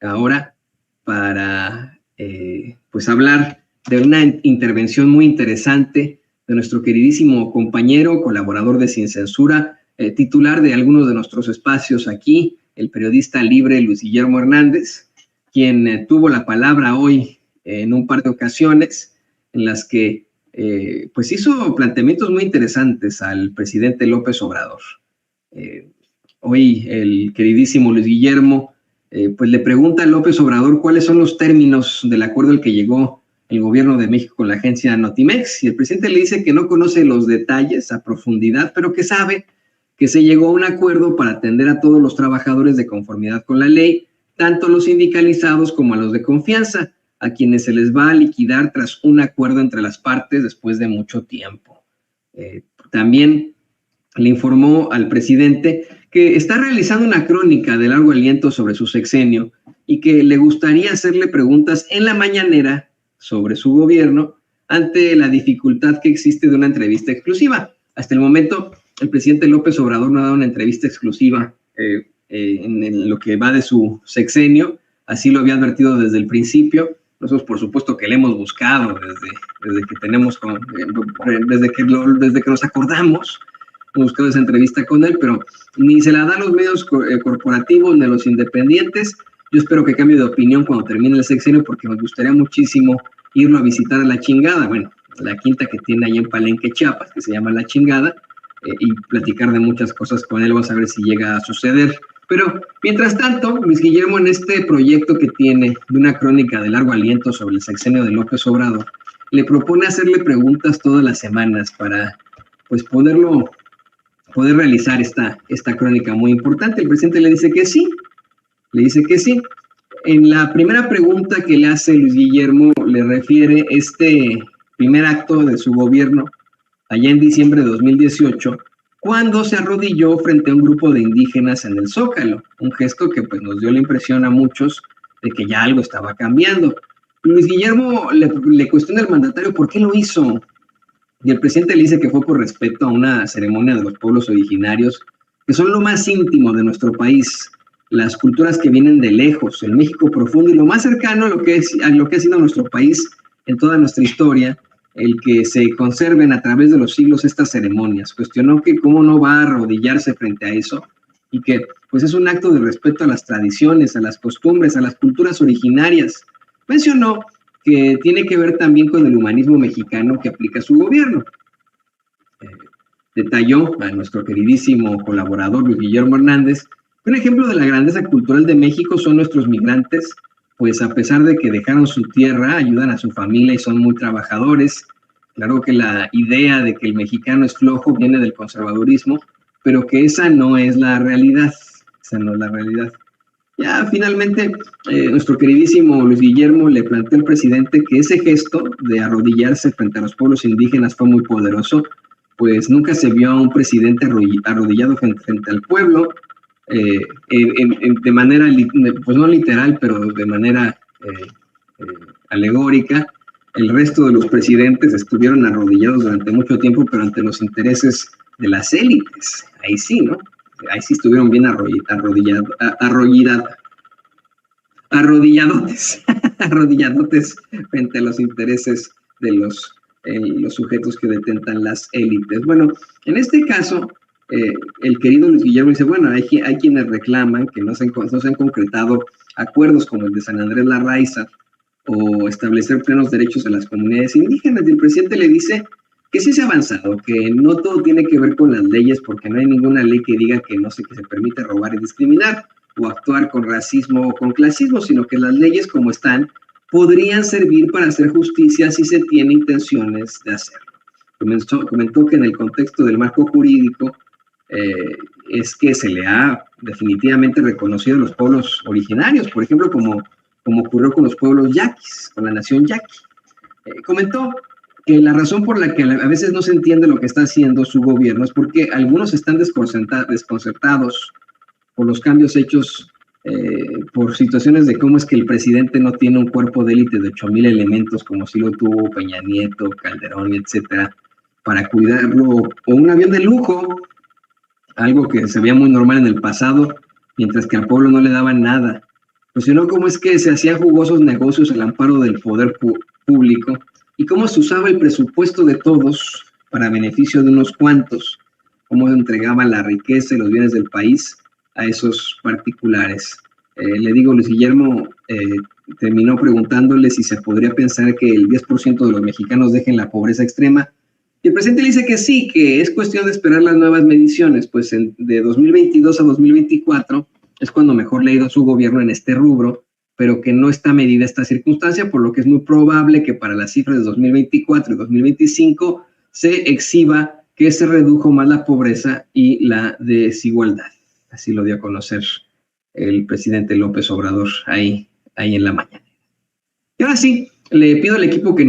ahora para pues hablar de una intervención muy interesante de nuestro queridísimo compañero, colaborador de Sin Censura, titular de algunos de nuestros espacios aquí, el periodista libre Luis Guillermo Hernández, quien tuvo la palabra hoy en un par de ocasiones en las que pues hizo planteamientos muy interesantes al presidente López Obrador. Hoy el queridísimo Luis Guillermo pues le pregunta a López Obrador cuáles son los términos del acuerdo al que llegó el gobierno de México con la agencia Notimex, y el presidente le dice que no conoce los detalles a profundidad, pero que sabe que se llegó a un acuerdo para atender a todos los trabajadores de conformidad con la ley, tanto los sindicalizados como a los de confianza, a quienes se les va a liquidar tras un acuerdo entre las partes después de mucho tiempo. También le informó al presidente que está realizando una crónica de largo aliento sobre su sexenio y que le gustaría hacerle preguntas en la mañanera sobre su gobierno ante la dificultad que existe de una entrevista exclusiva. Hasta el momento, el presidente López Obrador no ha dado una entrevista exclusiva en lo que va de su sexenio. Así lo había advertido desde el principio. Nosotros, por supuesto, que le hemos buscado desde que nos acordamos. Hemos buscado esa entrevista con él, pero ni se la da a los medios corporativos ni a los independientes. Yo espero que cambie de opinión cuando termine el sexenio, porque nos gustaría muchísimo irlo a visitar a La Chingada, bueno, la quinta que tiene ahí en Palenque, Chiapas, que se llama La Chingada, y platicar de muchas cosas con él. Vamos a ver si llega a suceder. Pero, mientras tanto, Luis Guillermo, en este proyecto que tiene de una crónica de largo aliento sobre el sexenio de López Obrador, le propone hacerle preguntas todas las semanas para, pues, poder realizar esta crónica muy importante. El presidente le dice que sí. En la primera pregunta que le hace Luis Guillermo, le refiere este primer acto de su gobierno allá en diciembre de 2018, cuando se arrodilló frente a un grupo de indígenas en el Zócalo, un gesto que pues nos dio la impresión a muchos de que ya algo estaba cambiando. Luis Guillermo le cuestiona al mandatario por qué lo hizo, y el presidente le dice que fue por respeto a una ceremonia de los pueblos originarios, que son lo más íntimo de nuestro país, las culturas que vienen de lejos, el México profundo y lo más cercano a lo que ha sido nuestro país en toda nuestra historia, el que se conserven a través de los siglos estas ceremonias. Cuestionó que cómo no va a arrodillarse frente a eso, y que pues es un acto de respeto a las tradiciones, a las costumbres, a las culturas originarias. Mencionó que tiene que ver también con el humanismo mexicano que aplica su gobierno. Detalló a nuestro queridísimo colaborador Luis Guillermo Hernández que un ejemplo de la grandeza cultural de México son nuestros migrantes, pues a pesar de que dejaron su tierra, ayudan a su familia y son muy trabajadores. Claro que la idea de que el mexicano es flojo viene del conservadurismo, pero que esa no es la realidad. Ya finalmente, nuestro queridísimo Luis Guillermo le planteó al presidente que ese gesto de arrodillarse frente a los pueblos indígenas fue muy poderoso, pues nunca se vio a un presidente arrodillado frente al pueblo, de manera, pues no literal, pero de manera alegórica. El resto de los presidentes estuvieron arrodillados durante mucho tiempo, pero ante los intereses de las élites. Ahí sí, ¿no? Ahí sí estuvieron bien arrodilladotes frente a los intereses de los sujetos que detentan las élites. Bueno, en este caso, el querido Luis Guillermo dice, bueno, hay quienes reclaman que no se han concretado acuerdos como el de San Andrés Larraíza o establecer plenos derechos a las comunidades indígenas, y el presidente le dice que sí se ha avanzado, que no todo tiene que ver con las leyes, porque no hay ninguna ley que diga que se permite robar y discriminar o actuar con racismo o con clasismo, sino que las leyes como están podrían servir para hacer justicia si se tiene intenciones de hacerlo. Comentó que en el contexto del marco jurídico es que se le ha definitivamente reconocido a los pueblos originarios, por ejemplo, como ocurrió con los pueblos yaquis, con la nación yaqui. Comentó que la razón por la que a veces no se entiende lo que está haciendo su gobierno es porque algunos están desconcertados por los cambios hechos, por situaciones de cómo es que el presidente no tiene un cuerpo de élite de 8,000 elementos, como sí lo tuvo Peña Nieto, Calderón, etcétera, para cuidarlo, o un avión de lujo, algo que se veía muy normal en el pasado, mientras que al pueblo no le daban nada. cuestionó cómo es que se hacían jugosos negocios al amparo del poder público y cómo se usaba el presupuesto de todos para beneficio de unos cuantos, cómo se entregaba la riqueza y los bienes del país a esos particulares. Le digo, Luis Guillermo terminó preguntándole si se podría pensar que el 10% de los mexicanos dejen la pobreza extrema. Y el presidente le dice que sí, que es cuestión de esperar las nuevas mediciones, pues de 2022 a 2024 es cuando mejor le ha ido a su gobierno en este rubro, pero que no está medida esta circunstancia, por lo que es muy probable que para las cifras de 2024 y 2025 se exhiba que se redujo más la pobreza y la desigualdad. Así lo dio a conocer el presidente López Obrador ahí en la mañana. Y ahora sí, le pido al equipo que